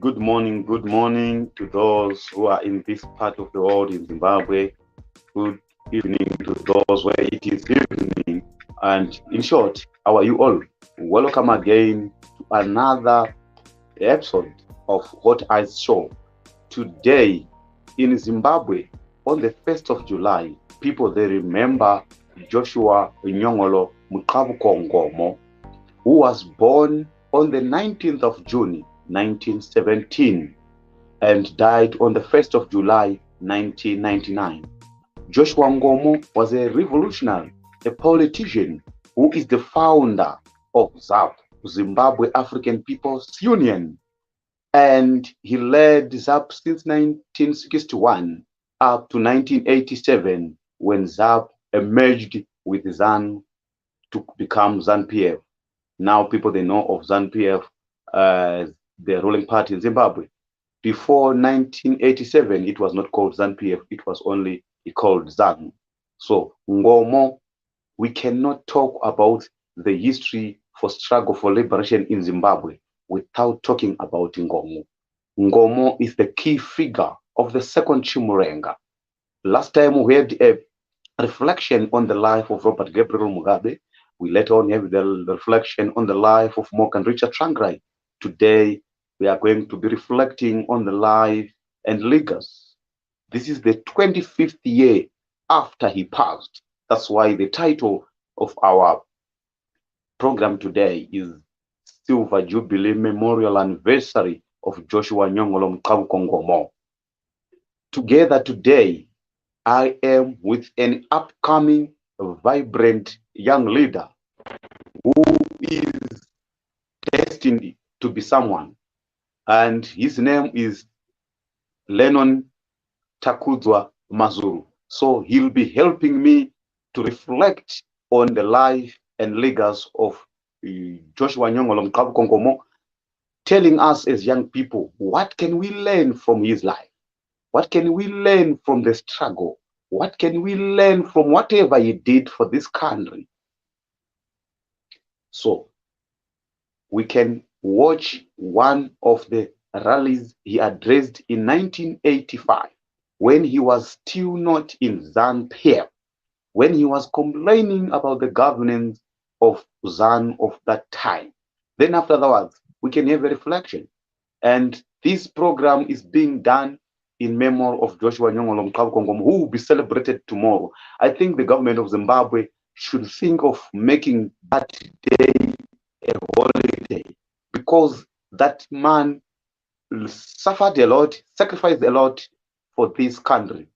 Good morning to those who are in this part of the world in Zimbabwe. Good evening to those where it is evening. And in short, how are you all? Welcome again to another episode of Hot Eyes Show. Today in Zimbabwe, on the 1st of July, people they remember Joshua Nyongolo Mqabuko Nkomo, who was born on the 19th of June 1917 and died on the 1st of July 1999. Joshua Nkomo was a revolutionary, a politician who is the founder of ZAPU, Zimbabwe African People's Union, and he led ZAPU since 1961 up to 1987 when ZAPU emerged with ZANU to become ZANU-PF. Now people they know of ZANU-PF as the ruling party in Zimbabwe. Before 1987, it was not called ZANU-PF, it was only called ZANU. So Nkomo, we cannot talk about the history for struggle for liberation in Zimbabwe without talking about Nkomo. Nkomo is the key figure of the second Chimurenga. Last time we had a reflection on the life of Robert Gabriel Mugabe. We later on have the reflection on the life of Morgan Richard Tsvangirai. Today, we are going to be reflecting on the life and legacy. This is the 25th year after he passed. That's why the title of our program today is Silver Jubilee Memorial Anniversary of Joshua Nyongolo Nkomo Nkomo. Together today, I am with an upcoming, vibrant young leader who is destined to be someone, and his name is Lenon Takudzwa Mazuru. So he'll be helping me to reflect on the life and legacy of Joshua Nyongolo Nkomo, telling us as young people, what can we learn from his life? What can we learn from the struggle? What can we learn from whatever he did for this country? So we can watch one of the rallies he addressed in 1985 when he was still not in ZANU-PF, when he was complaining about the governance of ZANU of that time. Then afterwards, we can have a reflection. And this program is being done in memory of Joshua Nyongolo Nkomo, who will be celebrated tomorrow. I think the government of Zimbabwe should think of making that day a holiday, because that man suffered a lot, sacrificed a lot for this country.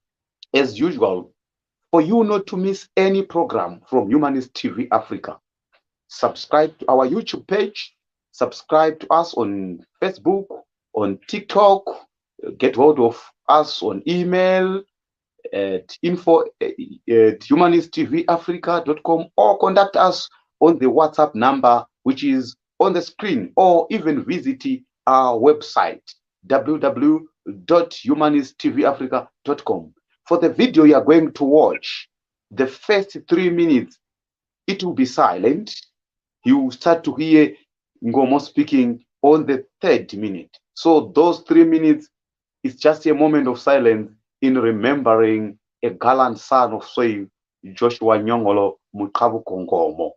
As usual, for you not to miss any program from Humanist TV Africa, subscribe to our YouTube page, subscribe to us on Facebook, on TikTok, get hold of us on email at info@humanisttvafrica.com, or contact us on the WhatsApp number which is on the screen, or even visit our website www.humanisttvafrica.com. For the video you are going to watch, the first 3 minutes it will be silent. You start to hear Nkomo speaking on the 3rd minute. So those 3 minutes is just a moment of silence in remembering a gallant son of soil, Joshua Nyongolo Nkomo Nkomo.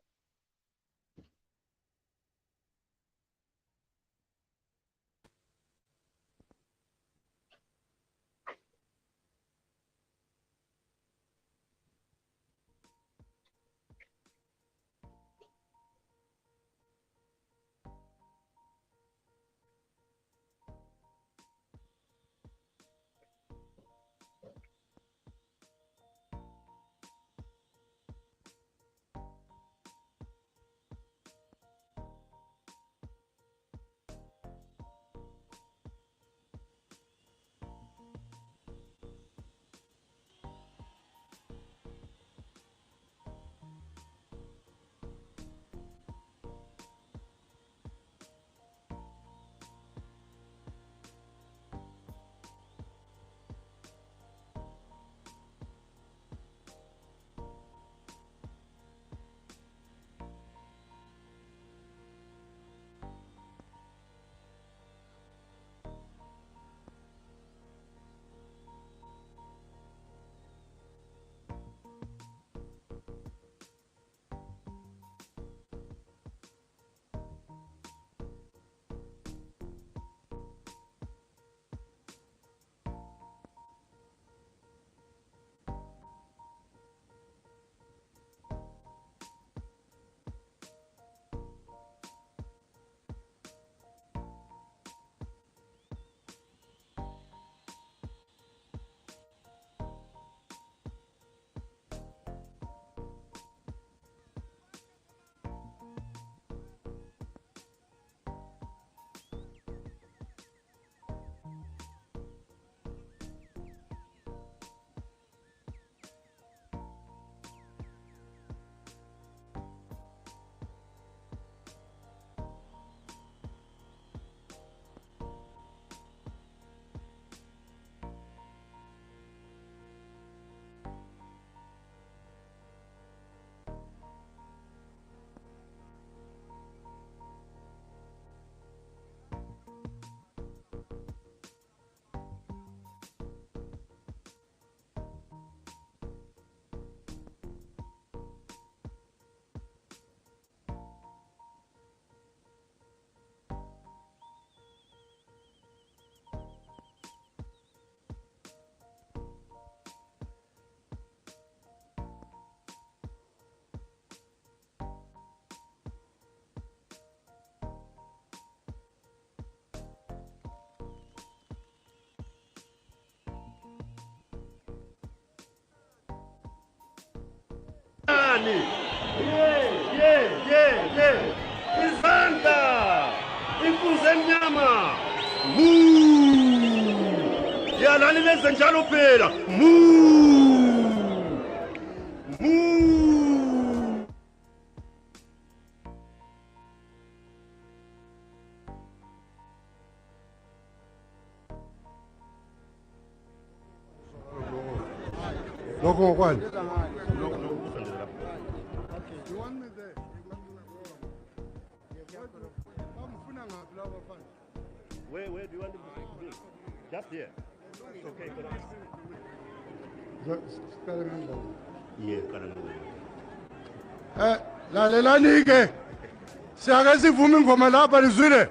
Izandla! Inkunzi emnyama! Yalani lenze njalo phela! Logo one. Where do you want to be? Just here. It's okay. Yeah, lalelani ke siyake sivume ingoma lapha lizwile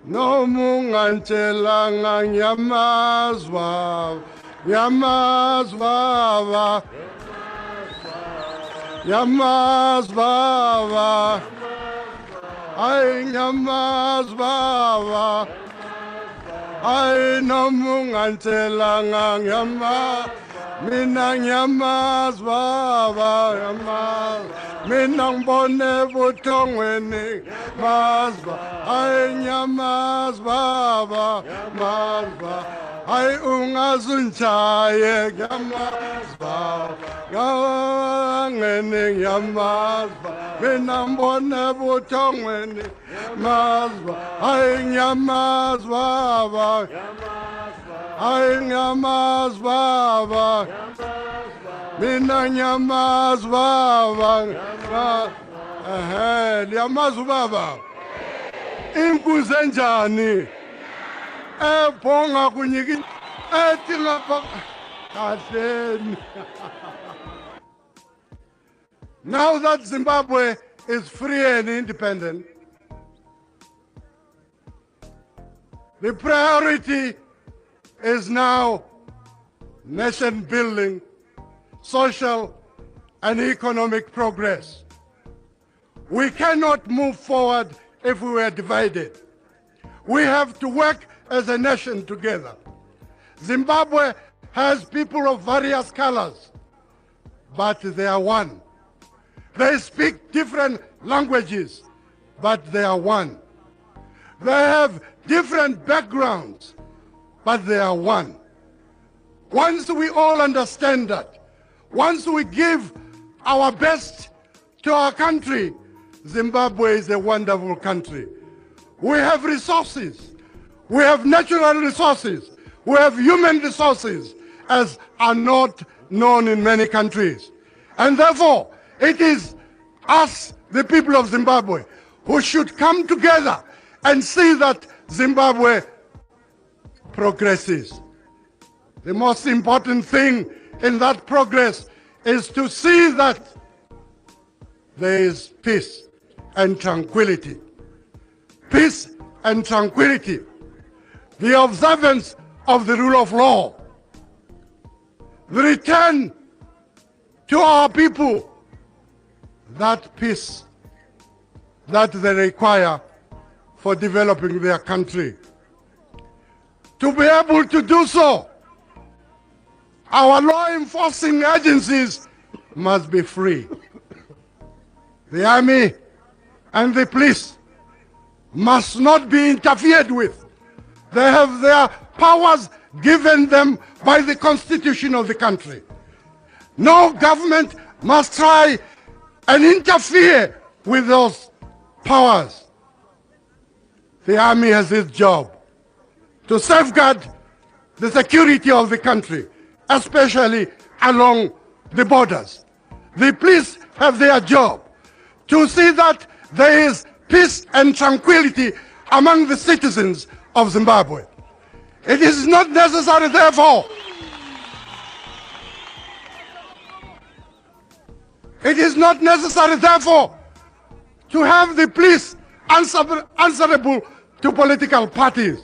nomungantshelanga nyamazwa baba ay nyamazwa ay nomungantshelanga mina nyamazwa mina ngibone buthongweni mazwa ay nyamazwa ay ungazuntshaye nyamazwa ngene nyamazwa mina ngibone buthongweni mazwa ay nyamazwa ay nyamazwa mina nyamazwa liyamazwa baba inkunzi enjani ebhonga kunyiki ethi ngapha kahleni. Now that Zimbabwe is free and independent, the priority is now nation building, social and economic progress. We cannot move forward if we were divided. We have to work as a nation together. Zimbabwe has people of various colors, but they are one. They speak different languages, but they are one. They have different backgrounds, but they are one. Once we all understand that, once we give our best to our country, Zimbabwe is a wonderful country. We have resources. We have natural resources. We have human resources, as are not known in many countries. And therefore, it is us, the people of Zimbabwe, who should come together and see that Zimbabwe progresses. The most important thing in that progress is to see that there is peace and tranquility. Peace and tranquility. The observance of the rule of law. The return to our people that peace that they require for developing their country. To be able to do so, our law enforcing agencies must be free. The army and the police must not be interfered with. They have their powers given them by the constitution of the country. No government must try and interfere with those powers. The army has its job to safeguard the security of the country, especially along the borders. The police have their job to see that there is peace and tranquility among the citizens of Zimbabwe. It is not necessary, therefore, to have the police answerable to political parties.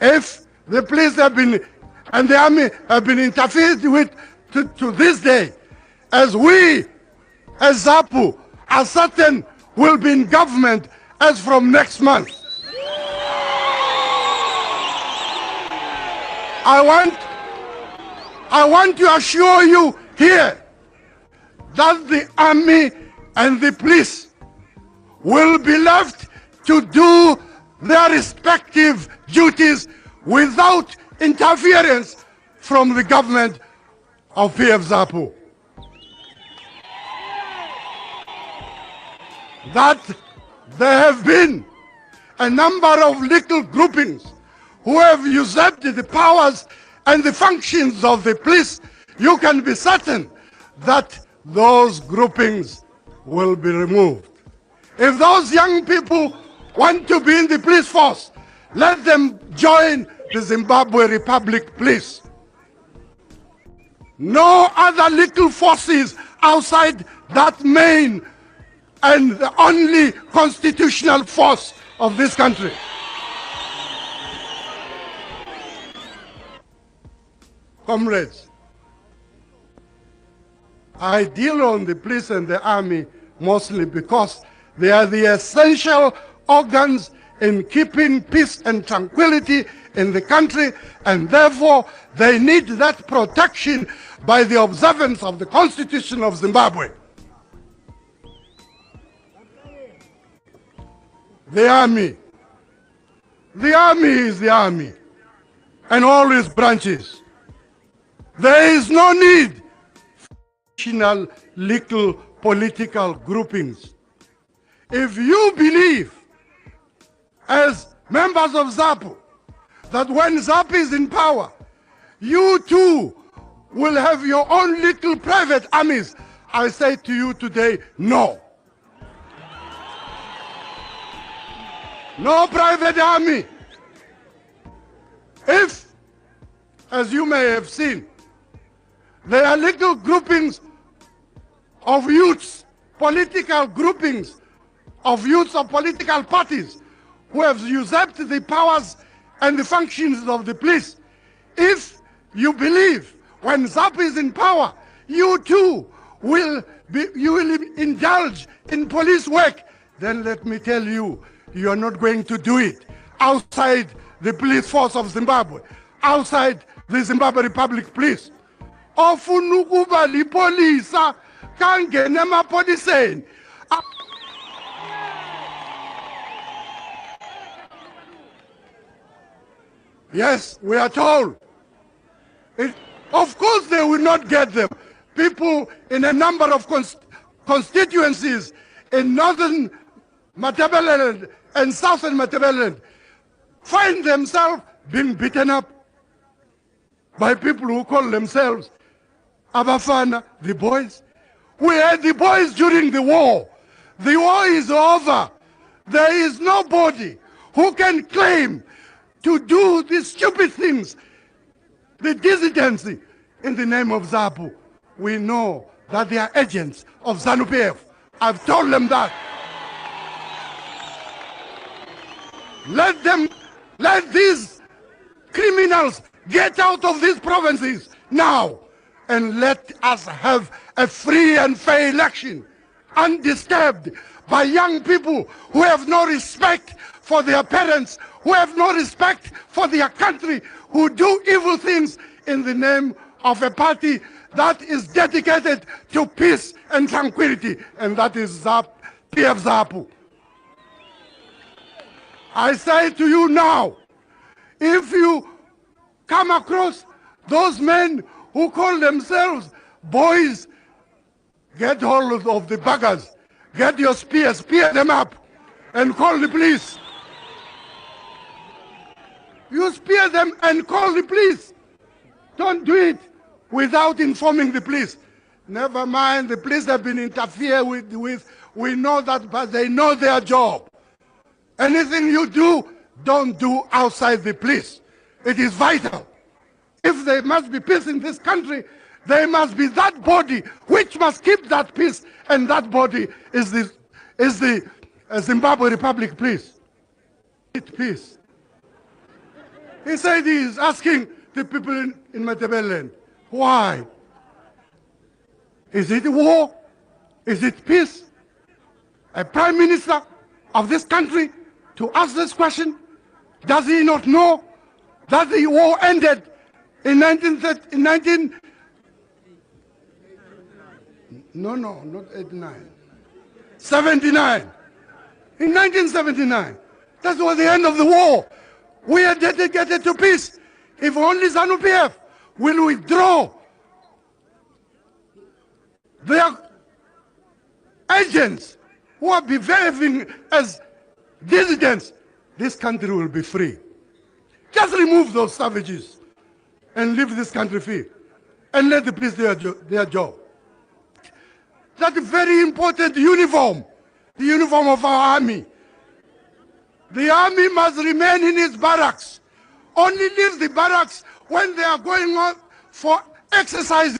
If the police have been and the army have been interfered with to this day, as we, as ZAPU, are certain will be in government as from next month. I want to assure you here that the army and the police will be left to do their respective duties without interference from the government of PF ZAPU. That there have been a number of little groupings who have usurped the powers and the functions of the police, you can be certain that those groupings will be removed. If those young people want to be in the police force, let them join the Zimbabwe Republic Police. No other little forces outside that main and the only constitutional force of this country. Comrades, I deal on the police and the army mostly because they are the essential organs in keeping peace and tranquility in the country, and therefore they need that protection by the observance of the Constitution of Zimbabwe. The army is the army and all its branches. There is no need for additional little political groupings. If you believe, as members of ZAPU, that when ZAPU is in power, you too will have your own little private armies, I say to you today, no. No private army. If, as you may have seen, there are little groupings of youths, political groupings of youths of political parties who have usurped the powers and the functions of the police. If you believe when ZAPU is in power, you too will indulge in police work, then let me tell you, you are not going to do it outside the police force of Zimbabwe, outside the Zimbabwe Republic Police. Ofuna ukuba lipolisa kangena emapoliseni. Yes, we are told. Of course they will not get them. People in a number of constituencies in northern Matabeleland and southern Matabeleland find themselves being beaten up by people who call themselves Abafana, the boys. We had the boys during the war. The war is over. There is nobody who can claim to do these stupid things, the dissidency in the name of ZAPU. We know that they are agents of ZANU-PF. I've told them that. Let these criminals get out of these provinces now, and let us have a free and fair election, undisturbed by young people who have no respect for their parents, who have no respect for their country, who do evil things in the name of a party that is dedicated to peace and tranquility, and that is PF ZAPU. I say to you now, if you come across those men who call themselves boys, get hold of the buggers, get your spears, spear them up, and call the police. You spear them and call the police. Don't do it without informing the police. Never mind, the police have been interfered with. We know that, but they know their job. Anything you do, don't do outside the police. It is vital. If there must be peace in this country, there must be that body which must keep that peace, and that body is the Zimbabwe Republic Police. Peace. He said he is asking the people in Matabeleland, why? Is it war? Is it peace? A prime minister of this country to ask this question? Does he not know that the war ended in No, not 89. 79. In 1979. That was the end of the war. We are dedicated to peace. If only ZANU-PF will withdraw their agents who are behaving as dissidents, this country will be free. Just remove those savages and leave this country free and let the police do their job. That very important uniform, the uniform of our army. The army must remain in its barracks. Only leave the barracks when they are going on for exercise.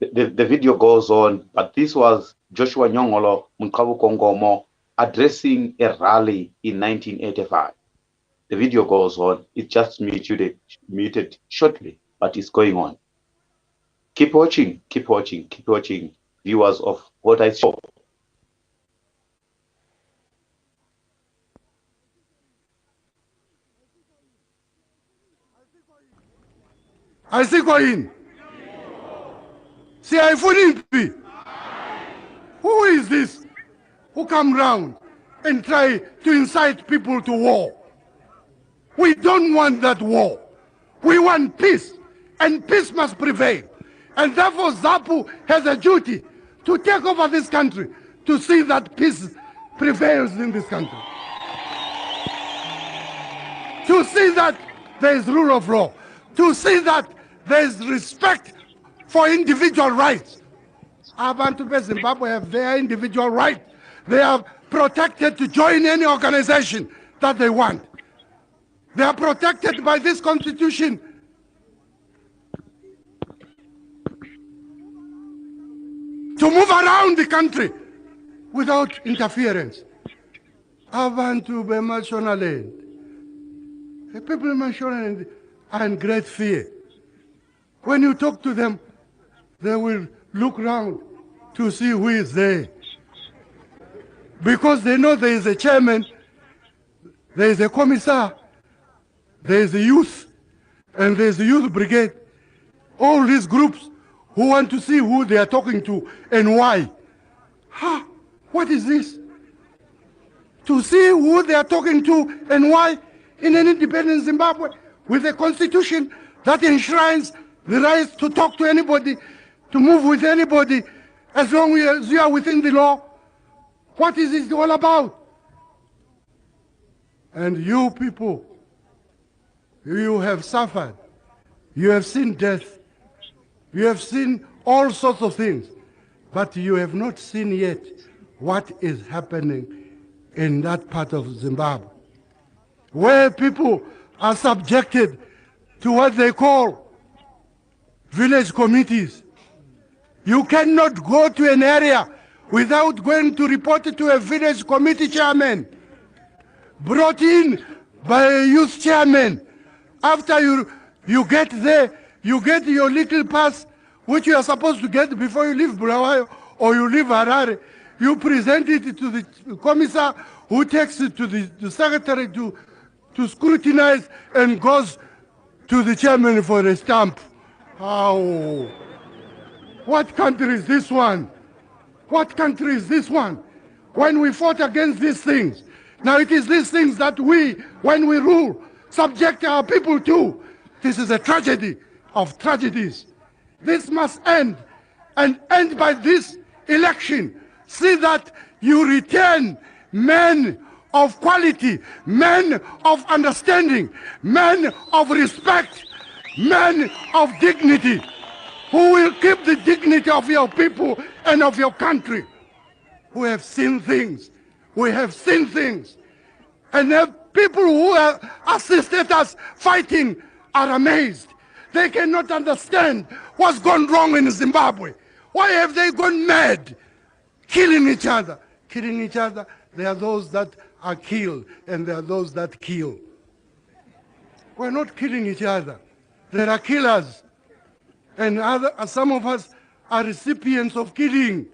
The video goes on, but this was Joshua Nyongolo Nkomo Nkomo addressing a rally in 1985. The video goes on. It just muted shortly, but it's going on. Keep watching, viewers of what I saw. I see going. See, I be. Who is this who come round and try to incite people to war? We don't want that war. We want peace, and peace must prevail. And therefore ZAPU has a duty to take over this country, to see that peace prevails in this country. To see that there is rule of law. To see that there is respect for individual rights. Abantu be Zimbabwe have their individual right. They are protected to join any organization that they want. They are protected by this constitution. To move around the country without interference. Abantu be Mashonaland. The people in Mashonaland are in great fear. When you talk to them, they will look round to see who is there. Because they know there is a chairman, there is a commissar, there is a youth, and there is a youth brigade. All these groups who want to see who they are talking to and why. What is this? To see who they are talking to and why in an independent Zimbabwe with a constitution that enshrines the right to talk to anybody, to move with anybody, as long as you are within the law. What is this all about? And you people, you have suffered. You have seen death. You have seen all sorts of things. But you have not seen yet what is happening in that part of Zimbabwe, where people are subjected to what they call village committees. You cannot go to an area without going to report it to a village committee chairman, brought in by a youth chairman. After you get there, you get your little pass, which you are supposed to get before you leave Bulawayo or you leave Harare. You present it to the commissar, who takes it to the secretary to scrutinize and goes to the chairman for a stamp. How? What country is this one? What country is this one? When we fought against these things, now it is these things that we, when we rule, subject our people to. This is a tragedy of tragedies. This must end, and end by this election. See that you return men of quality, men of understanding, men of respect, men of dignity, who will keep the dignity of your people and of your country. We have seen things. We have seen things. And the people who have assisted us fighting are amazed. They cannot understand what's gone wrong in Zimbabwe. Why have they gone mad? Killing each other. Killing each other. There are those that are killed and there are those that kill. We're not killing each other. There are killers. And some of us are recipients of killing.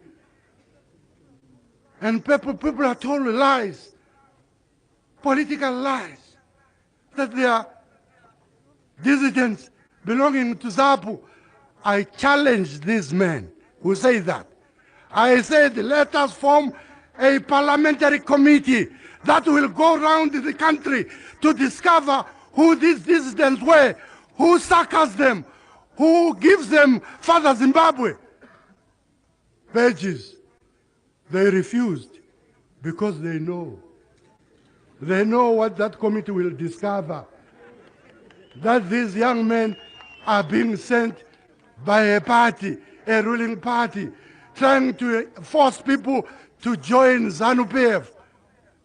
And people are told lies, political lies, that they are dissidents belonging to ZAPU. I challenge these men who say that. I said, let us form a parliamentary committee that will go around the country to discover who these dissidents were, who succors them, who gives them Father Zimbabwe badges. They refused because they know what that committee will discover, that these young men are being sent by a party, a ruling party, trying to force people to join ZANU-PF.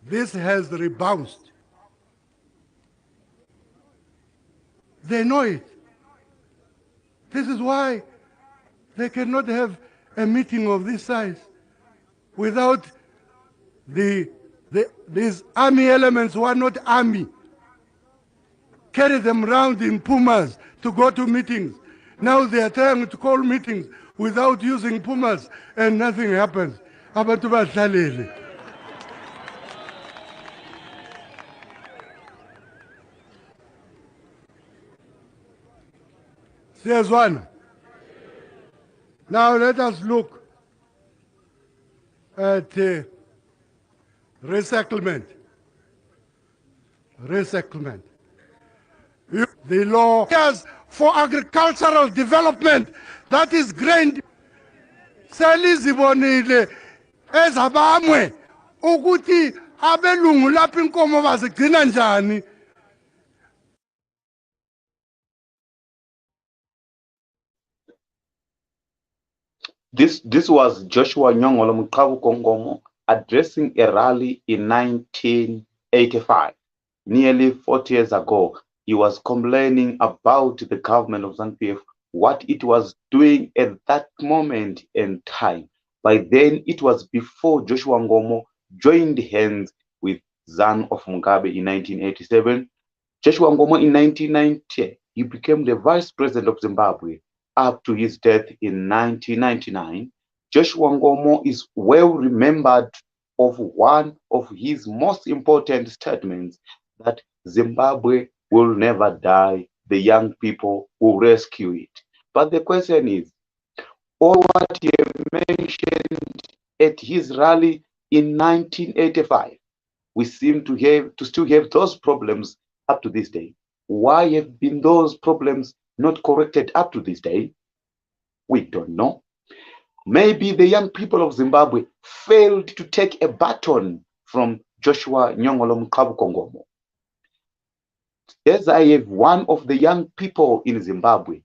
This has rebounded. They know it. This is why they cannot have a meeting of this size without these army elements who are not army. Carry them around in Pumas to go to meetings. Now they are trying to call meetings without using Pumas and nothing happens. Abantu basalele. There's one. Now let us look at resettlement. Resettlement. The law for agricultural development, that is grain. Selizibonile ezabamwe ukuthi abelungu lapha inkomo bazigcina njani. This was Joshua Nyongolo Mqabuko Nkomo addressing a rally in 1985. Nearly 40 years ago, he was complaining about the government of ZANU-PF, what it was doing at that moment in time. By then, it was before Joshua Nkomo joined hands with ZANU of Mugabe in 1987. Joshua Nkomo in 1990, he became the Vice-President of Zimbabwe up to his death in 1999. Joshua Nkomo is well remembered of one of his most important statements, that Zimbabwe will never die, the young people will rescue it. But the question is, all what he mentioned at his rally in 1985, we seem to still have those problems up to this day. Why have been those problems not corrected up to this day? We don't know. Maybe the young people of Zimbabwe failed to take a baton from Joshua Nyongolo Mqabuko Nkomo. As I have one of the young people in Zimbabwe,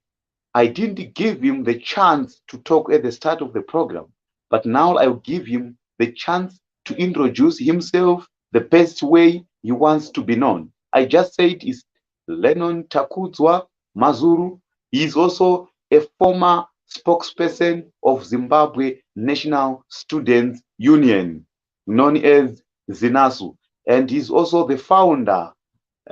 I didn't give him the chance to talk at the start of the program, but now I'll give him the chance to introduce himself the best way he wants to be known. I just said is Lenon Takudzwa Mazuru. He is also a former spokesperson of Zimbabwe National Students Union, known as ZANU, and he's also the founder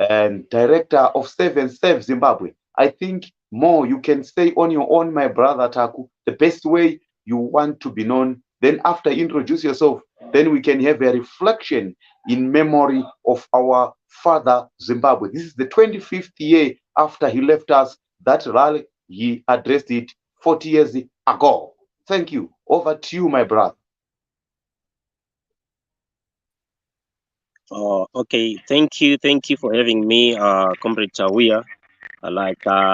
and director of Save and Serve Zimbabwe. I think more you can say on your own, my brother Taku, the best way you want to be known. Then after you introduce yourself, then we can have a reflection in memory of our father Zimbabwe. This is the 25th year after he left us. That rally, he addressed it 40 years ago. Thank you. Over to you, my brother. Okay, thank you for having me, Comrade Tauya. Alluded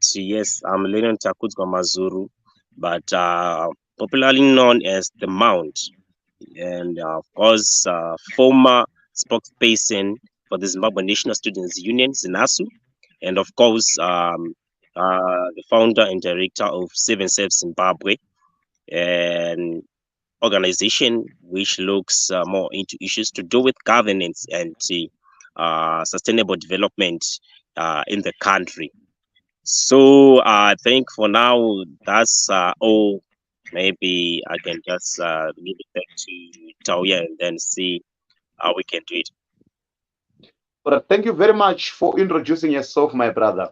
to, yes, I'm Lenon Takudzwa Mazuru, but popularly known as the Mount, and of course, former spokesperson for the Zimbabwe National Students Union, ZANU, and of course, the founder and director of Save and Serve Zimbabwe, and organization which looks more into issues to do with governance and sustainable development in the country. So I think for now that's all. Maybe I can just give it back to Tauya and then see how we can do it. But thank you very much for introducing yourself, my brother.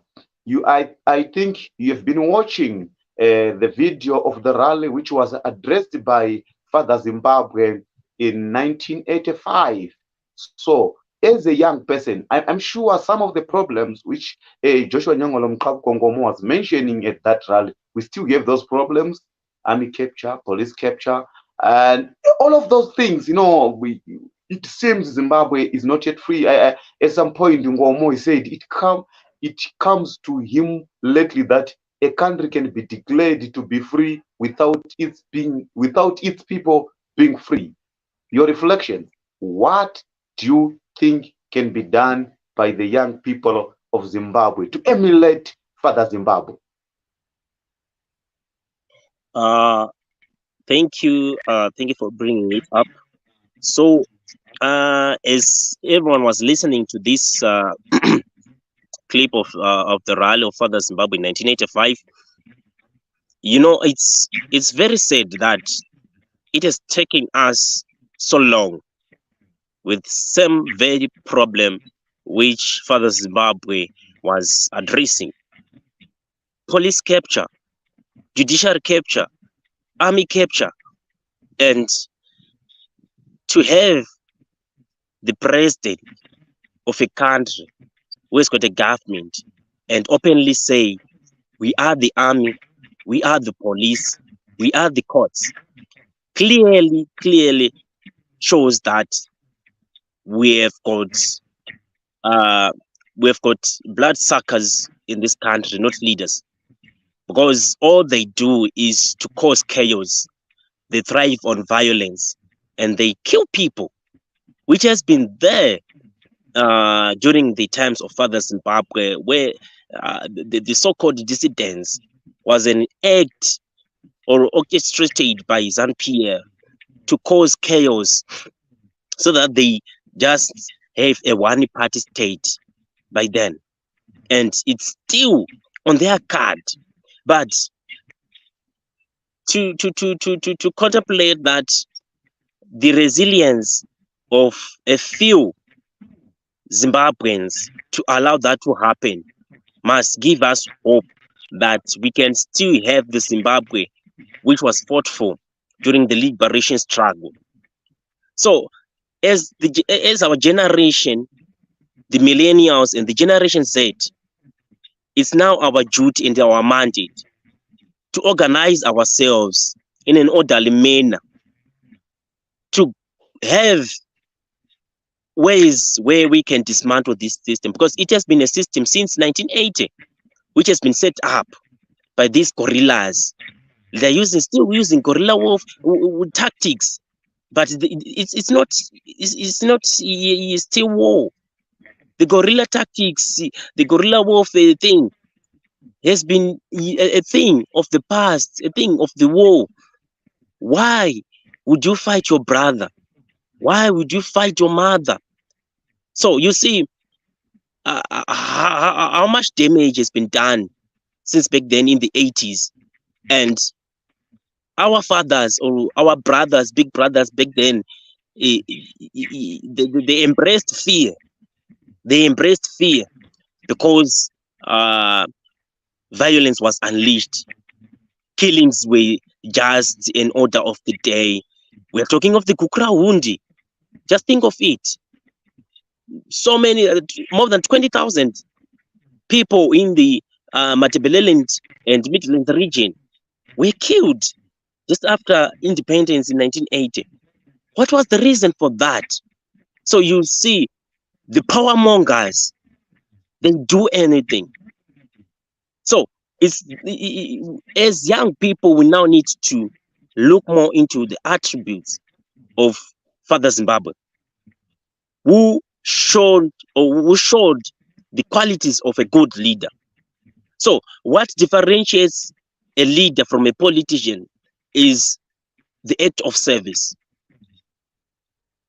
I think you have been watching the video of the rally, which was addressed by Father Zimbabwe in 1985. So, as a young person, I'm sure some of the problems which Joshua Nyongolo Nkomo was mentioning at that rally, we still have those problems: army capture, police capture, and all of those things. It seems Zimbabwe is not yet free. At some point, Nkomo said it comes to him lately that a country can be declared to be free without its people being free. Your reflection: what do you think can be done by the young people of Zimbabwe to emulate Father Zimbabwe? Thank you for bringing it up. So, as everyone was listening to this clip of the rally of Father Zimbabwe in 1985, it's very sad that it has taken us so long with some very problem which Father Zimbabwe was addressing: police capture, judicial capture, army capture, and to have the president of a country who has got a government and openly say, we are the army, we are the police, we are the courts, clearly shows that we have got bloodsuckers in this country, not leaders, because all they do is to cause chaos. They thrive on violence and they kill people, which has been there during the times of Father Zimbabwe, where the so-called dissidents was an act or orchestrated by ZANU to cause chaos so that they just have a one-party state by then. And it's still on their card. But to contemplate that the resilience of a few Zimbabweans to allow that to happen must give us hope that we can still have the Zimbabwe which was fought for during the liberation struggle. So as our generation, the millennials and the Generation Z, it's now our duty and our mandate to organize ourselves in an orderly manner, to have ways where we can dismantle this system, because it has been a system since 1980 which has been set up by these guerrillas. They're still using guerrilla war tactics, but it's not still war. The guerrilla tactics, the guerrilla warfare thing has been a thing of the past, a thing of the war. Why would you fight your brother? Why would you fight your mother? So you see how much damage has been done since back then in the 80s. And our fathers or our brothers, big brothers back then, they embraced fear. They embraced fear because violence was unleashed. Killings were just an order of the day. We're talking of the Gukurahundi. Just think of it. So many, more than 20,000 people in the Ndebele and Midlands region were killed just after independence in 1980. What was the reason for that? So you see, the power mongers, they do anything. So as young people, we now need to look more into the attributes of Father Zimbabwe, who showed the qualities of a good leader. So what differentiates a leader from a politician is the act of service.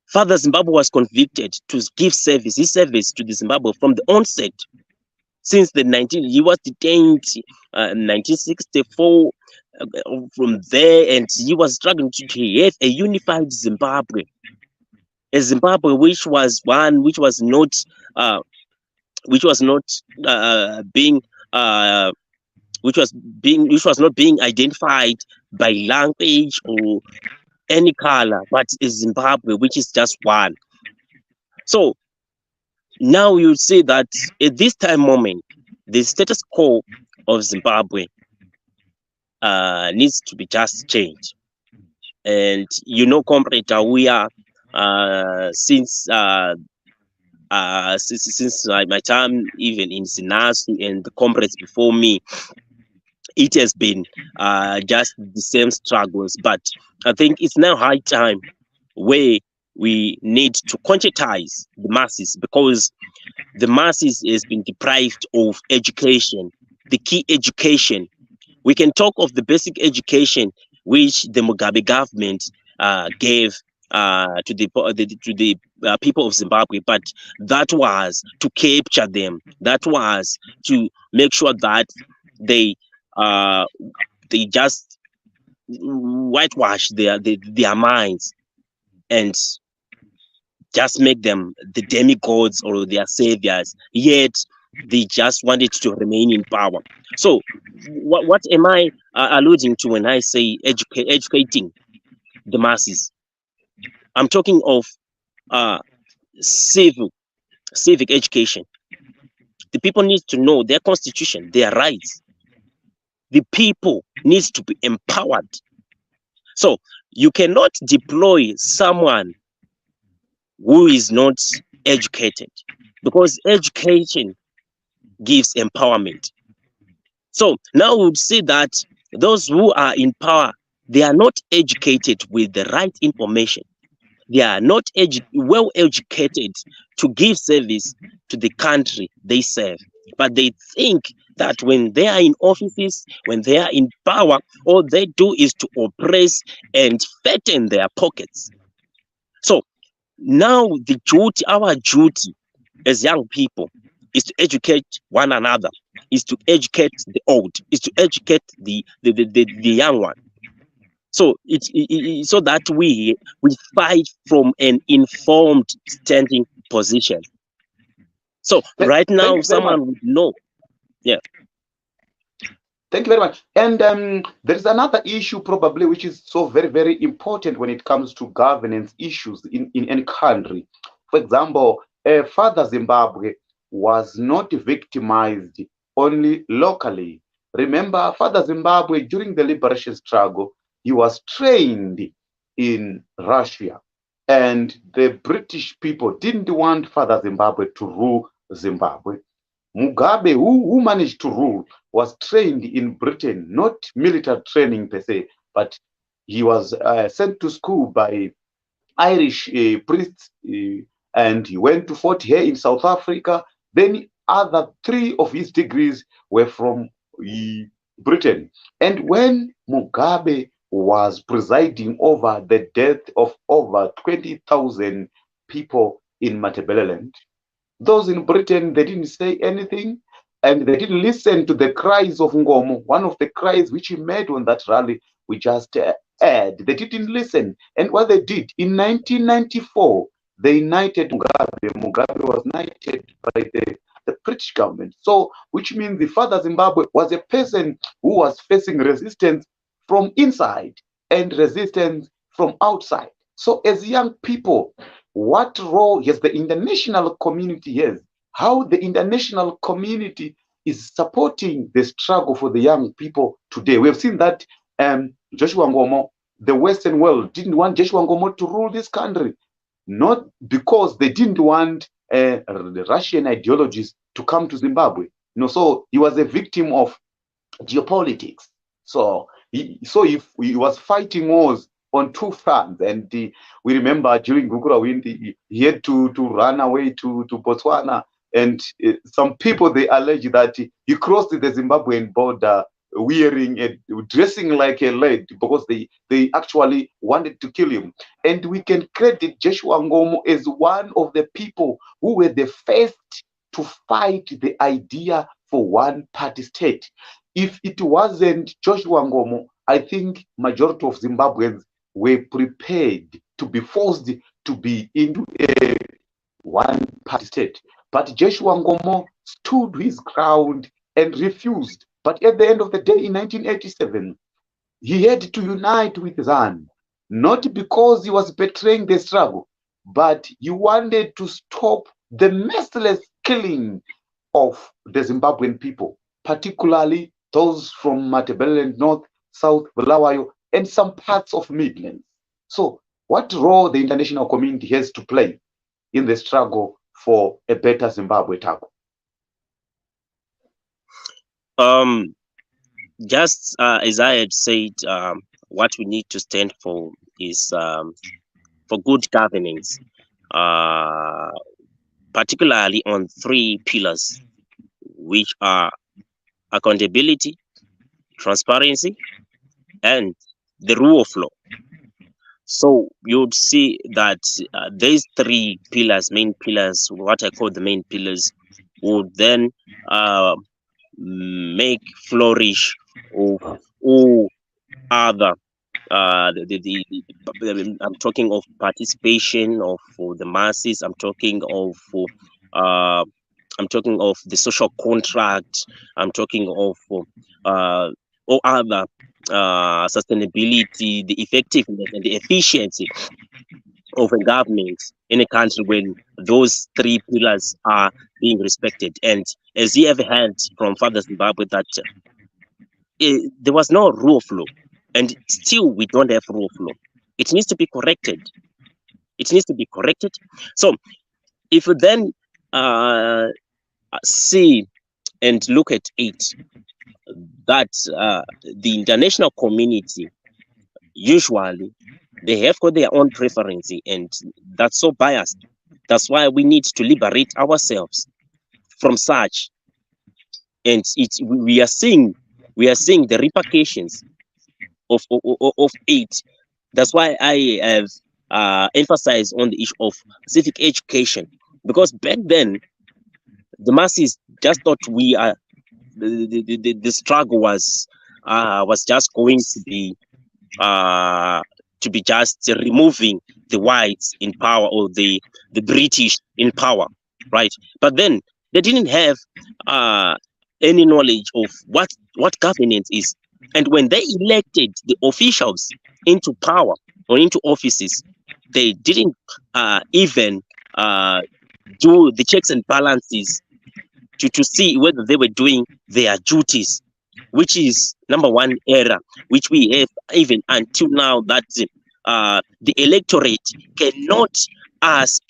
Father Zimbabwe was convicted to give service, his service to the Zimbabwe from the onset. Since he was detained in 1964 from there, and he was struggling to have a unified Zimbabwe, a Zimbabwe which was not which was not being identified by language or any color, but is Zimbabwe, which is just one. So now you see that at this time moment, the status quo of Zimbabwe needs to be just changed. And you know, Comrade Tauya, since my time even in Sinasu and the comrades before me, it has been just the same struggles. But I think it's now high time where we need to conscientize the masses, because the masses has been deprived of education, the key education. We can talk of the basic education which the Mugabe government gave to the people of Zimbabwe, but that was to capture them. That was to make sure that they just whitewash their minds and just make them the demigods or their saviors. Yet they just wanted to remain in power. So what am I alluding to when I say educating the masses? I'm talking of civic education. The people need to know their constitution, their rights. The people needs to be empowered. So you cannot deploy someone who is not educated, because education gives empowerment. So now we would see that those who are in power, they are not educated with the right information. They are not well educated to give service to the country they serve. But they think that when they are in offices, when they are in power, all they do is to oppress and fatten their pockets. So now our duty as young people is to educate one another, is to educate the old, is to educate the young one. So so that we fight from an informed standing position. So right now, someone would know. Yeah. Thank you very much. And there is another issue probably which is so very, very important when it comes to governance issues in any country. For example, Father Zimbabwe was not victimized only locally. Remember, Father Zimbabwe, during the liberation struggle, he was trained in Russia. And the British people didn't want Father Zimbabwe to rule Zimbabwe. Mugabe, who managed to rule, was trained in Britain, not military training per se, but he was sent to school by Irish priests, and he went to Fort Hare in South Africa. Then other 3 of his degrees were from Britain. And when Mugabe was presiding over the death of over 20,000 people in Ndebele, those in Britain, they didn't say anything, and they didn't listen to the cries of Nkomo. One of the cries which he made on that rally, we just heard. They didn't listen. And what they did, in 1994, they knighted Mugabe. Mugabe was knighted by the British government. So, which means the Father Zimbabwe was a person who was facing resistance from inside and resistance from outside. So as young people, what role has the international community has? How the international community is supporting the struggle for the young people today? We have seen that Joshua Nkomo, the Western world, didn't want Joshua Nkomo to rule this country, not because they didn't want the Russian ideologies to come to Zimbabwe. So he was a victim of geopolitics. So he was fighting wars on 2 fronts, and we remember during Gukurahundi, he had to run away to Botswana, and some people, they allege that he crossed the Zimbabwean border dressing like a lady, because they actually wanted to kill him. And we can credit Joshua Nkomo as one of the people who were the first to fight the idea for one-party state. If it wasn't Joshua Nkomo, I think majority of Zimbabweans were prepared to be forced to be into a one-party state. But Joshua Nkomo stood his ground and refused But at the end of the day, in 1987, he had to unite with ZANU, not because he was betraying the struggle, but he wanted to stop the merciless killing of the Zimbabwean people, particularly those from Ndebele North, South, Bulawayo, and some parts of Midlands. So what role the international community has to play in the struggle for a better Zimbabwe, Taku? Just as I had said, what we need to stand for is for good governance, particularly on 3 pillars, which are accountability, transparency, and the rule of law. So you'd see that these 3 pillars, main pillars, what I call the main pillars, would then make flourish of all other. I'm talking of participation of the masses. I'm talking of the social contract. I'm talking of all other sustainability, the effectiveness and the efficiency of a government in a country when those 3 pillars are being respected. And as you have heard from Father Zimbabwe, that there was no rule of law, and still we don't have rule of law. It needs to be corrected. It needs to be corrected. So if you then see and look at it, that the international community, usually they have got their own preference, and that's so biased. That's why we need to liberate ourselves from such. And we are seeing the repercussions of it. That's why I have emphasized on the issue of civic education, because back then the masses just thought we are the struggle was just going to be just removing the whites in power, or the British in power, right? But then they didn't have any knowledge of what governance is. And when they elected the officials into power or into offices, they didn't even do the checks and balances to see whether they were doing their duties, which is number 1 error, which we have even until now, that the electorate cannot ask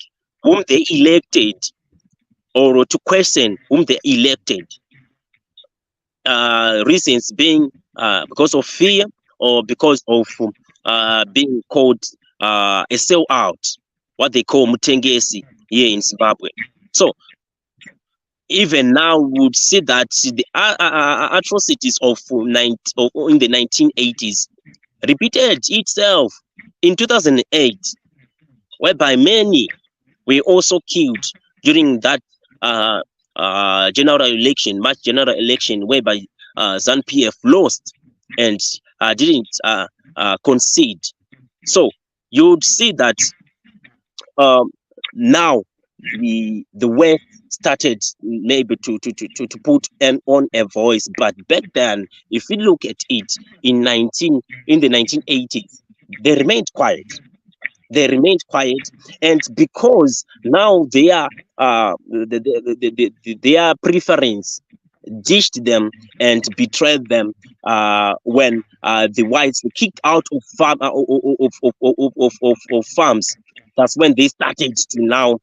whom they elected or to question whom they elected. Reasons being because of fear, or because of being called a sellout, what they call mutengesi here in Zimbabwe. So even now we would see that the atrocities of in the 1980s repeated itself in 2008, whereby many were also killed during that general election, March general election, whereby ZANU-PF lost and didn't concede. So you would see that now the West started maybe to put on a voice, but back then, if you look at it in the 1980s, they remained quiet. They remained quiet, and because now their preference dished them and betrayed them when the whites were kicked out of farms. That's when they started to now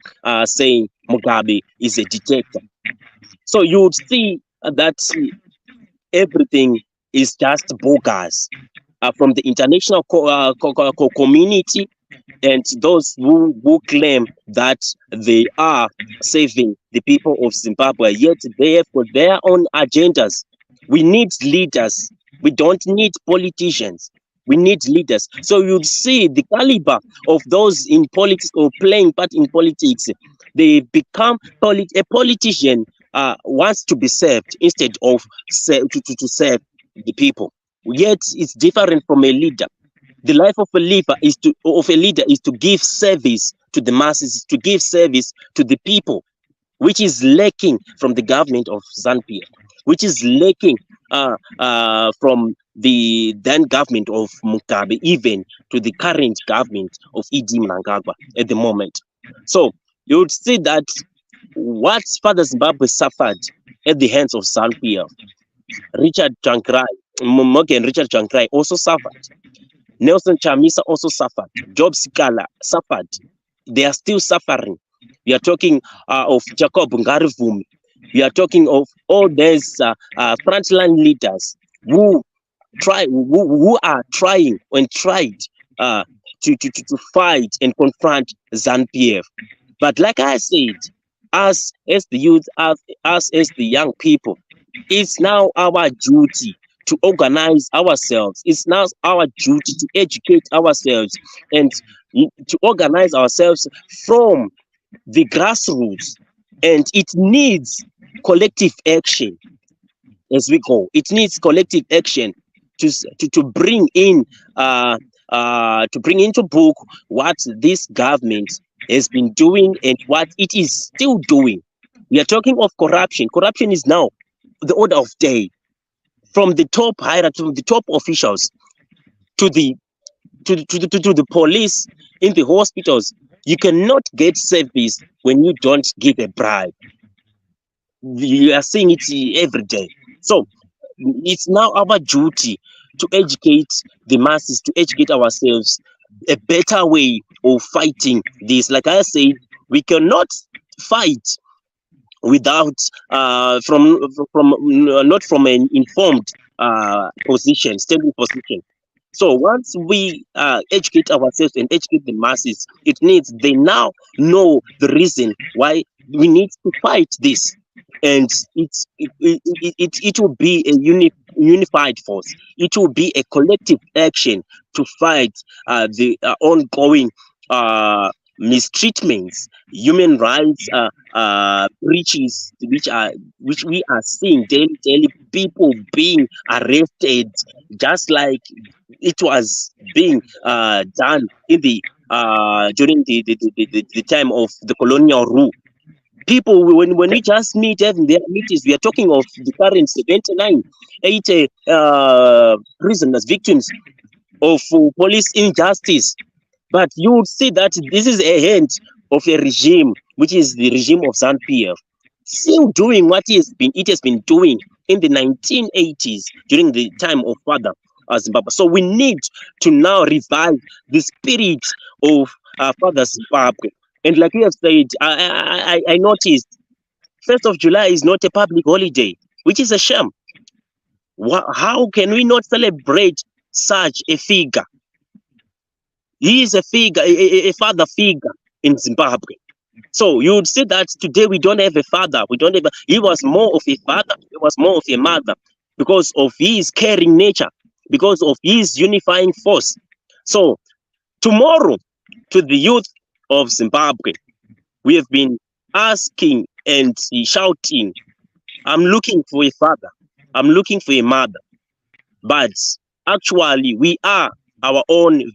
saying Mugabe is a dictator. So you would see that everything is just bogus from the international community and those who claim that they are saving the people of Zimbabwe, yet they have got their own agendas. We need leaders. We don't need politicians. We need leaders. So you'd see the caliber of those in politics or playing part in politics. They become a politician wants to be served instead of to serve the people. Yet it's different from a leader. The life of a leader is to give service to the masses, to give service to the people, which is lacking from the government of ZANU-PF, which is lacking from the then government of Mugabe, even to the current government of E.D. Mnangagwa at the moment. So you would see that what Father Zimbabwe suffered at the hands of ZANU-PF, Richard Jankrai, Morgan Richard Jankrai also suffered. Nelson Chamisa also suffered. Job Sikala suffered. They are still suffering. We are talking of Jacob Ngarivumi. We are talking of all these frontline leaders who are trying and tried to fight and confront ZANU-PF. But like I said, us as the youth, us as the young people, it's now our duty to organize ourselves. It's now our duty to educate ourselves and to organize ourselves from the grassroots. And it needs collective action as we go. It needs collective action to bring in to bring into book what this government has been doing and what it is still doing. We are talking of corruption. Corruption is now the order of day, from the top hierarchy, to the top officials, to the police, in the hospitals. You cannot get service when you don't give a bribe. You are seeing it every day. So it's now our duty to educate the masses, to educate ourselves a better way of fighting this. Like I said, we cannot fight without not from an informed position, standing position. So once we educate ourselves and educate the masses, it needs they now know the reason why we need to fight this, and it will be a unified force. It will be a collective action to fight the ongoing mistreatments, human rights breaches, which we are seeing daily. People being arrested, just like it was being done in the during the time of the colonial rule. People, when we just meet having their meetings, we are talking of the current 79, 80 prisoners, victims of police injustice. But you would see that this is a hand of a regime, which is the regime of ZANU-PF, still doing what it has been doing in the 1980s during the time of Father Zimbabwe. So we need to now revive the spirit of Father Zimbabwe. And like you have said, I noticed 1st of July is not a public holiday, which is a shame. How can we not celebrate such a figure? He is a figure, a father figure in Zimbabwe. So you would say that today we don't have a father. He was more of a father. He was more of a mother because of his caring nature, because of his unifying force. So tomorrow, to the youth of Zimbabwe, we have been asking and shouting, I'm looking for a father. I'm looking for a mother. But actually, we are our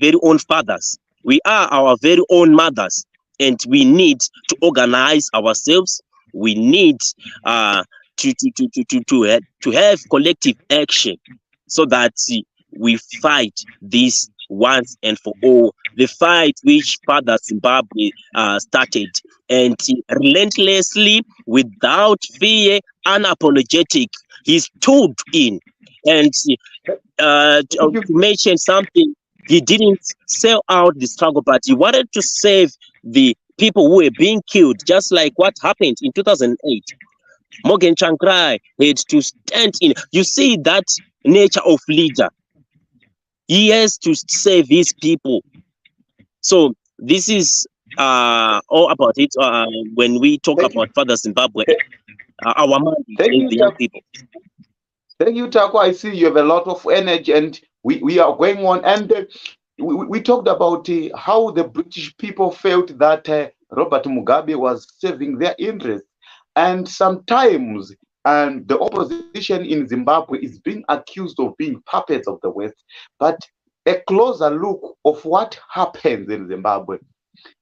very own fathers. We are our very own mothers. And we need to organize ourselves. We need to have collective action so that we fight this once and for all. The fight which Father Zimbabwe started, and relentlessly, without fear, unapologetic, he stood in. And to mention something, he didn't sell out the struggle, but he wanted to save the people who were being killed, just like what happened in 2008. Morgan Chankrai had to stand in. You see that nature of leader. He has to save his people. So this is all about it. When we talk about Father Zimbabwe, our man is the young people. Thank you, Taku. I see you have a lot of energy, and we are going on. And we talked about how the British people felt that Robert Mugabe was serving their interests. And sometimes the opposition in Zimbabwe is being accused of being puppets of the West. But a closer look of what happens in Zimbabwe,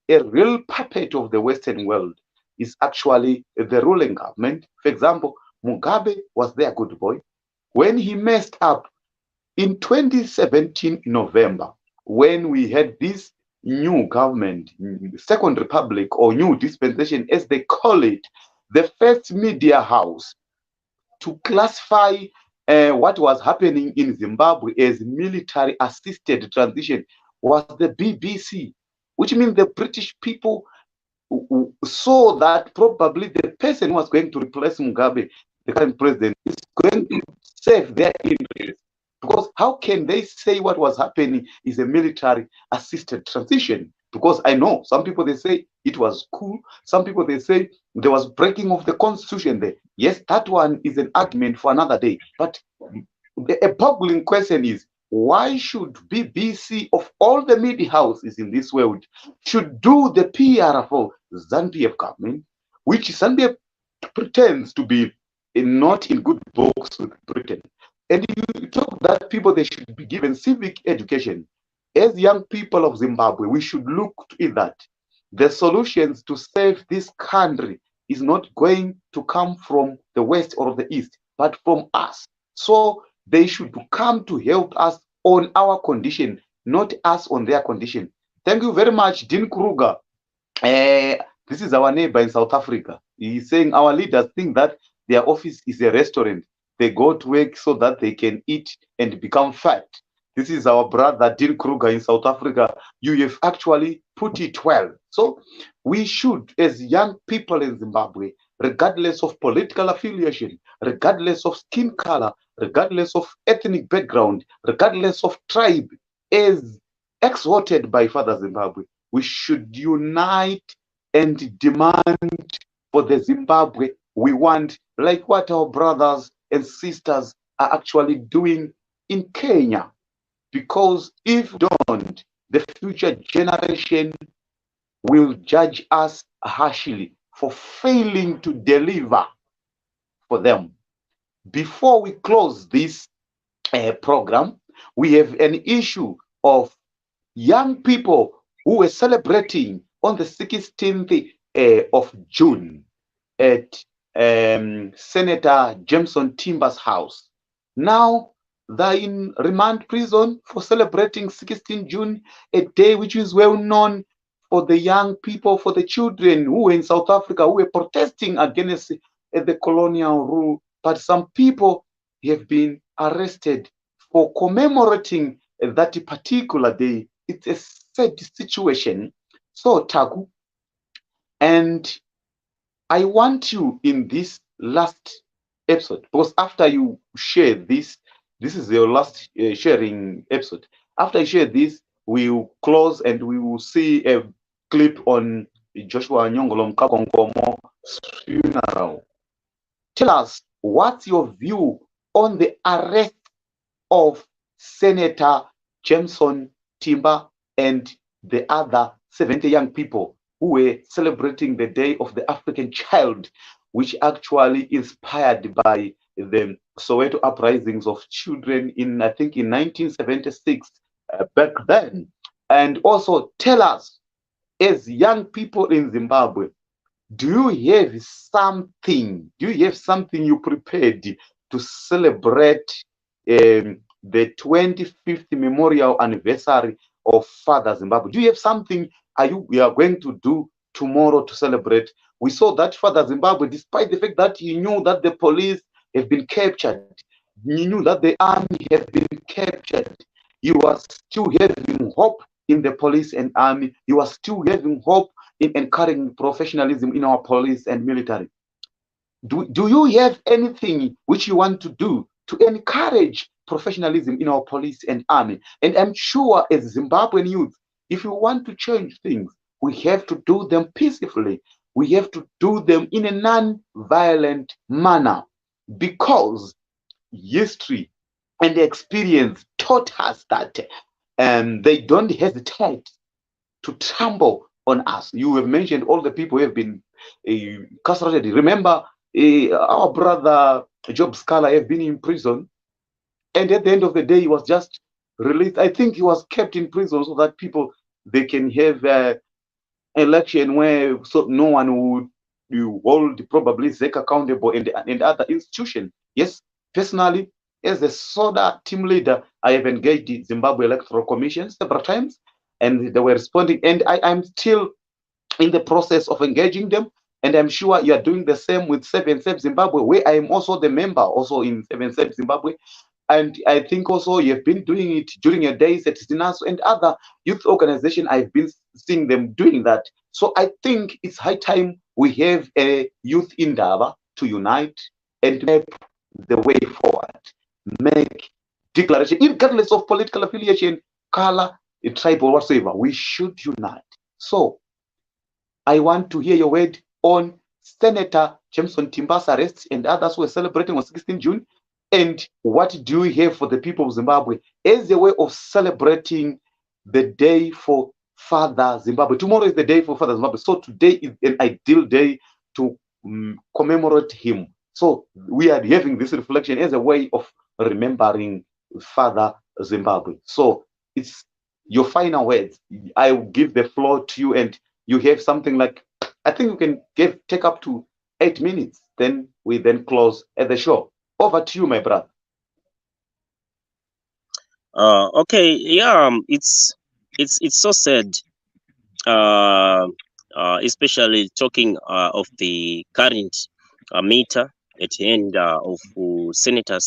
a real puppet of the Western world, is actually the ruling government. For example, Mugabe was their good boy, when he messed up in 2017 November, when we had this new government, Second Republic or new dispensation, as they call it, the first media house to classify what was happening in Zimbabwe as military assisted transition was the BBC, which means the British people saw that probably the person who was going to replace Mugabe, the current president, is going to save their interests. Because how can they say what was happening is a military assisted transition? Because I know some people, they say it was cool. Some people, they say there was breaking of the constitution there. Yes, that one is an argument for another day. But a boggling question is, why should BBC, of all the media houses in this world, should do the PR for ZANU-PF government, which ZANU-PF pretends to be not in good books with Britain? And you talk that people, they should be given civic education. As young people of Zimbabwe, we should look to it that the solutions to save this country is not going to come from the West or the East, but from us. So they should come to help us on our condition, not us on their condition. Thank you very much, Dean Kruger. This is our neighbor in South Africa. He's saying our leaders think that their office is a restaurant. They go to work so that they can eat and become fat. This is our brother, Dean Kruger in South Africa. You have actually put it well. So we should, as young people in Zimbabwe, regardless of political affiliation, regardless of skin color, regardless of ethnic background, regardless of tribe, as exhorted by Father Zimbabwe, we should unite and demand for the Zimbabwe we want, like what our brothers and sisters are actually doing in Kenya. Because if don't, the future generation will judge us harshly for failing to deliver for them. Before we close this program, we have an issue of young people who were celebrating on the 16th of June at Senator Jameson Timber's house. Now they're in remand prison for celebrating 16 June, a day which is well known for the young people, for the children who were in South Africa, who were protesting against the colonial rule. But some people have been arrested for commemorating that particular day. It's a sad situation. So, Taku, and I want you in this last episode, because after you share this is your last sharing episode. After I share this, we will close and we will see a clip on Joshua Nyongolo Nkomo's funeral. Tell us, what's your view on the arrest of Senator Jameson Timber and the other 70 young people who were celebrating the Day of the African Child, which actually inspired by the Soweto uprisings of children in, I think, in 1976, back then. And also tell us, as young people in Zimbabwe, do you have something you prepared to celebrate the 25th memorial anniversary of Father Zimbabwe? Do you have something we are going to do tomorrow to celebrate? We saw that Father Zimbabwe, despite the fact that he knew that the police have been captured, he knew that the army have been captured, he was still having hope in the police and army. He was still having hope in encouraging professionalism in our police and military. Do you have anything which you want to do to encourage professionalism in our police and army? And I'm sure as Zimbabwean youth, if you want to change things, we have to do them peacefully. We have to do them in a non-violent manner, because history and experience taught us that they don't hesitate to trample on us. You have mentioned all the people who have been incarcerated. Remember, our brother Job Scala have been in prison, and at the end of the day, he was just released. I think he was kept in prison so that people, they can have an election where no one would hold probably ZEC accountable and other institutions. Yes, personally, as a SODA team leader, I have engaged the Zimbabwe Electoral Commission several times, and they were responding. And I'm still in the process of engaging them. And I'm sure you are doing the same with 7SEP Zimbabwe, where I am also the member also in 7SEP Zimbabwe. And I think also you've been doing it during your days at ZANU and other youth organizations. I've been seeing them doing that. So I think it's high time we have a youth Indaba to unite and map the way forward. Make declaration, regardless of political affiliation, color, tribe, or whatsoever. We should unite. So I want to hear your word on Senator Jameson Timba's arrest and others who are celebrating on 16 June. And what do we have for the people of Zimbabwe as a way of celebrating the day for Father Zimbabwe? Tomorrow is the day for Father Zimbabwe. So today is an ideal day to commemorate him. So we are having this reflection as a way of remembering Father Zimbabwe. So it's your final words. I will give the floor to you, and you have something like, I think you can take up to 8 minutes. Then we close at the show. Over to you, my brother. Okay, yeah, it's so sad, especially talking of the current matter at the end of Senator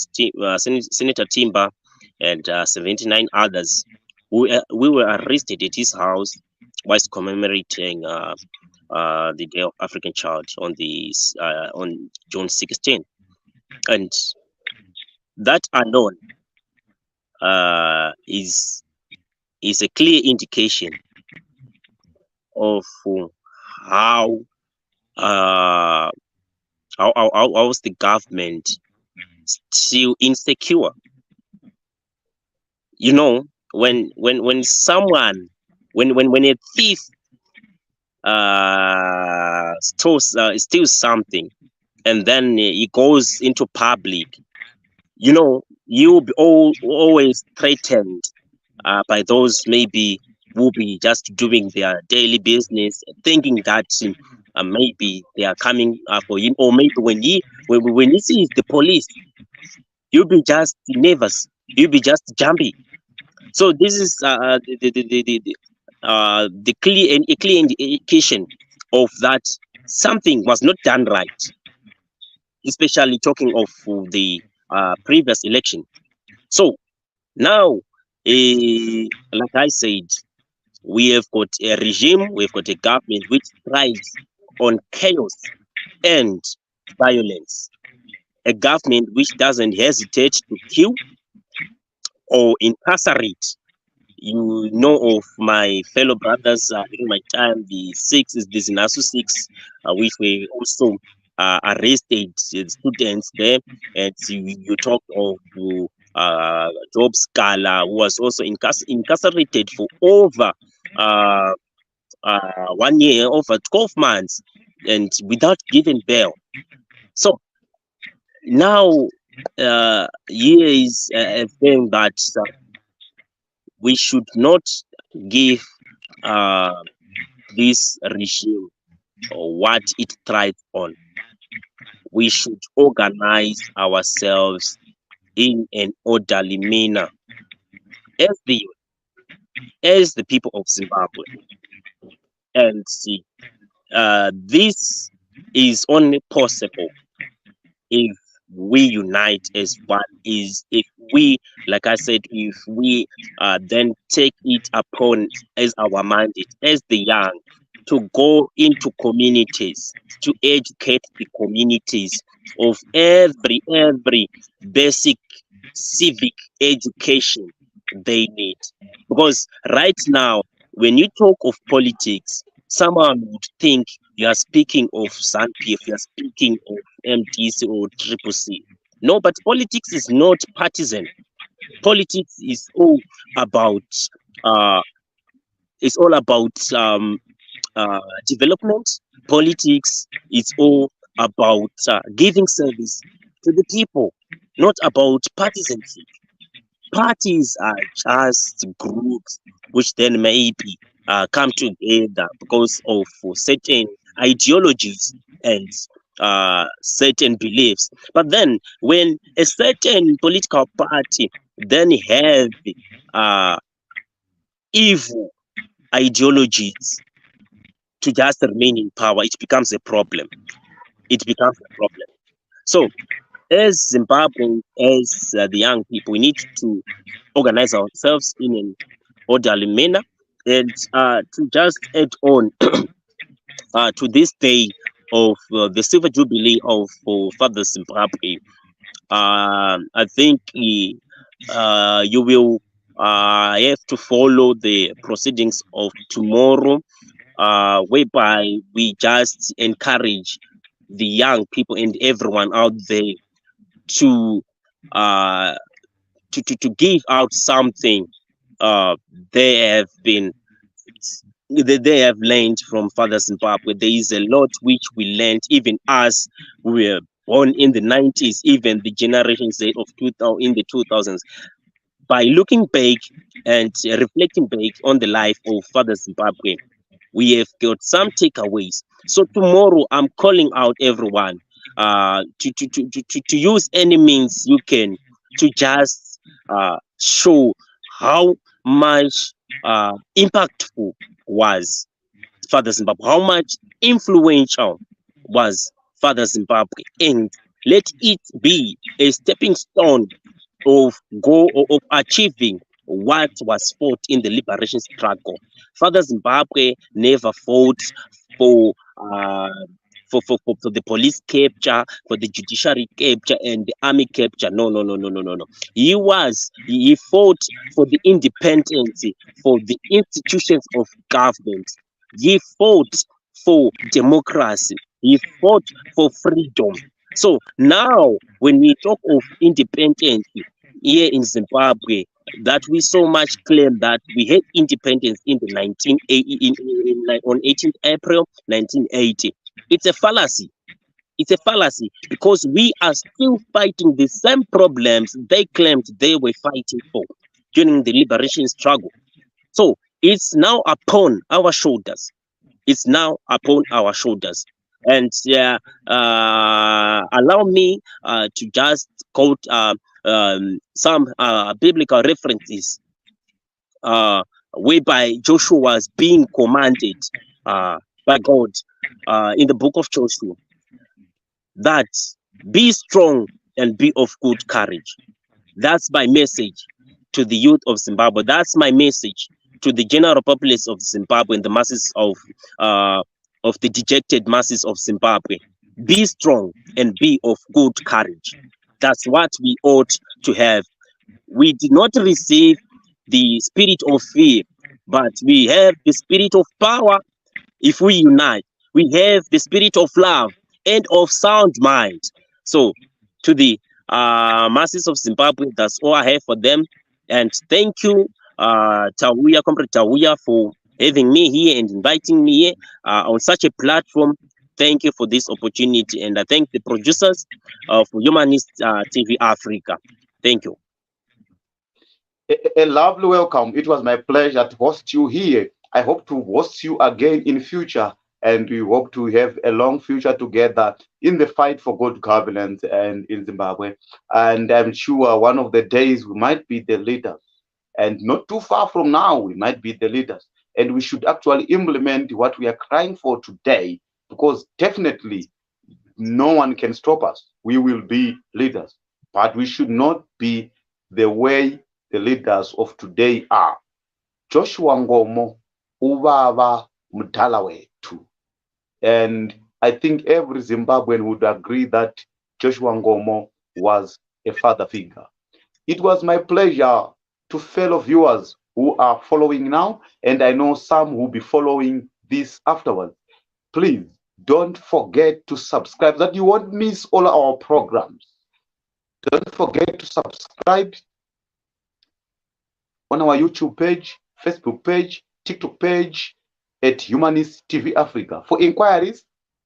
Timba and 79 others who we were arrested at his house whilst commemorating the Day of African Child on June 16th. And that alone is a clear indication of how is the government still insecure. You know, when someone, when a thief steals something, and then he goes into public, you know, you'll be always threatened by those maybe who be just doing their daily business, thinking that maybe they are coming for him, or maybe when he sees the police, you'll be just nervous, you'll be just jumpy. So this is the clear indication of that something was not done right, especially talking of the previous election. So now, like I said, we have got a regime, we've got a government which thrives on chaos and violence. A government which doesn't hesitate to kill or incarcerate. You know of my fellow brothers during my time, the ZANU 6, which were also arrested students there. And you talk of Job Scala, who was also incarcerated for over 1 year, over 12 months, and without giving bail. So now here is a thing that we should not give this regime what it thrives on. We should organize ourselves in an orderly manner as the people of Zimbabwe. And see, this is only possible if we unite as one. Is if we, like I said, if we then take it upon as our mandate as the young to go into communities, to educate the communities of every basic civic education they need. Because right now, when you talk of politics, someone would think you are speaking of ZANU-PF, you are speaking of MDC or CCC. No, but politics is not partisan. Politics is all about development. Politics is all about giving service to the people, not about partisanship. Parties are just groups which then maybe come together because of certain ideologies and certain beliefs. But then when a certain political party then have evil ideologies to just remain in power, it becomes a problem. It becomes a problem. So as Zimbabweans, as the young people, we need to organize ourselves in an orderly manner. And to just add on to this day of the Silver Jubilee of Father Zimbabwe, I think you will have to follow the proceedings of tomorrow, whereby we just encourage the young people and everyone out there to to give out something they have been they have learned from Father Zimbabwe. There is a lot which we learned, even us. We were born in the 90s, even the generations of 2000 in the 2000s. By looking back and reflecting back on the life of Father Zimbabwe, we have got some takeaways. So tomorrow, I'm calling out everyone to use any means you can to just show how much impactful was Father Zimbabwe, how much influential was Father Zimbabwe, and let it be a stepping stone of of achieving what was fought in the liberation struggle. Father Zimbabwe never fought for for the police capture, for the judiciary capture, and the army capture. No, no, no, no, no, no, no. He fought for the independence, for the institutions of government. He fought for democracy. He fought for freedom. So now, when we talk of independence here in Zimbabwe, that we so much claim that we had independence in the 1980 on 18th April 1980. It's a fallacy. It's a fallacy because we are still fighting the same problems they claimed they were fighting for during the liberation struggle. So it's now upon our shoulders. It's now upon our shoulders. And allow me to just quote some biblical references whereby Joshua was being commanded by God in the book of Joshua that be strong and be of good courage. That's my message to the youth of Zimbabwe. That's my message to the general populace of Zimbabwe and the masses of the dejected masses of Zimbabwe. Be strong and be of good courage. That's what we ought to have. We did not receive the spirit of fear, but we have the spirit of power if we unite. We have the spirit of love and of sound mind. So to the masses of Zimbabwe, that's all I have for them. And thank you, Tauya, Comrade Tauya, for having me here and inviting me here on such a platform. Thank you for this opportunity, and I thank the producers of Humanist TV Africa. Thank you. A lovely welcome. It was my pleasure to host you here. I hope to host you again in future, and we hope to have a long future together in the fight for good governance and in Zimbabwe. And I'm sure one of the days we might be the leaders, and not too far from now, we might be the leaders. And we should actually implement what we are crying for today, because definitely no one can stop us. We will be leaders, but we should not be the way the leaders of today are. Joshua Ngomo, ubaba mdala wetu. And I think every Zimbabwean would agree that Joshua Ngomo was a father figure. It was my pleasure to fellow viewers who are following now, and I know some will be following this afterwards. Please don't forget to subscribe so that you won't miss all our programs. Don't forget to subscribe on our YouTube page, Facebook page, TikTok page at Humanist TV Africa. For inquiries,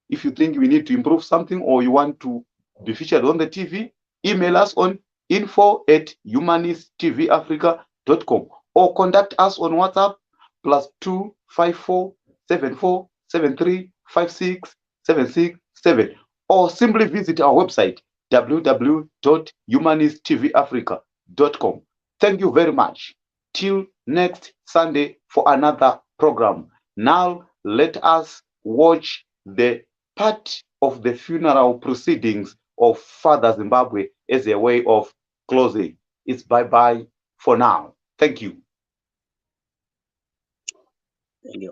if you think we need to improve something or you want to be featured on the TV, email us on info@humanisttvafrica.com or contact us on WhatsApp +254 74 73 56 767 or simply visit our website www.humanisttvafrica.com. Thank you very much. Till next Sunday for another program. Now let us watch the part of the funeral proceedings of Father Zimbabwe as a way of closing. It's bye-bye for now. Thank you. Thank you.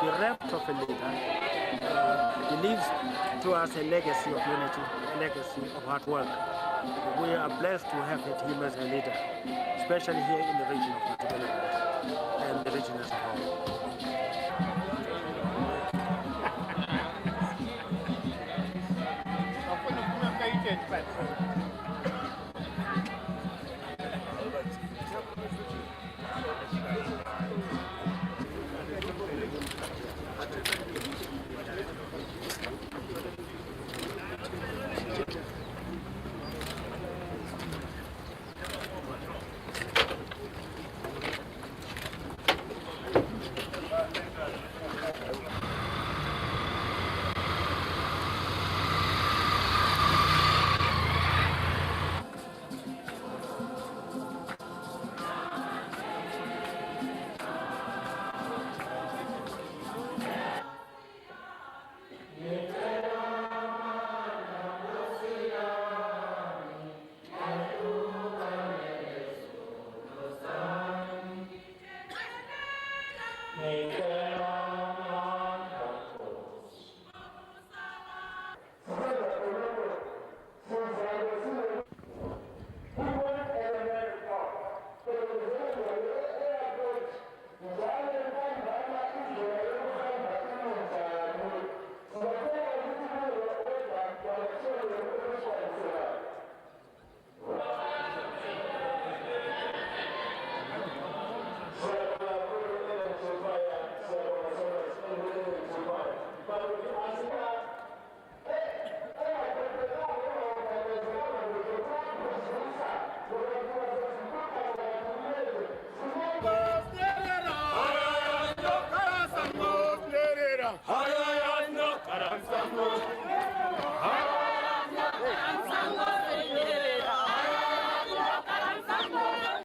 Bereft of a leader, he leaves to us a legacy of unity, a legacy of hard work. We are blessed to have him as a leader, especially here in the region of Ndebele and the region as a whole. May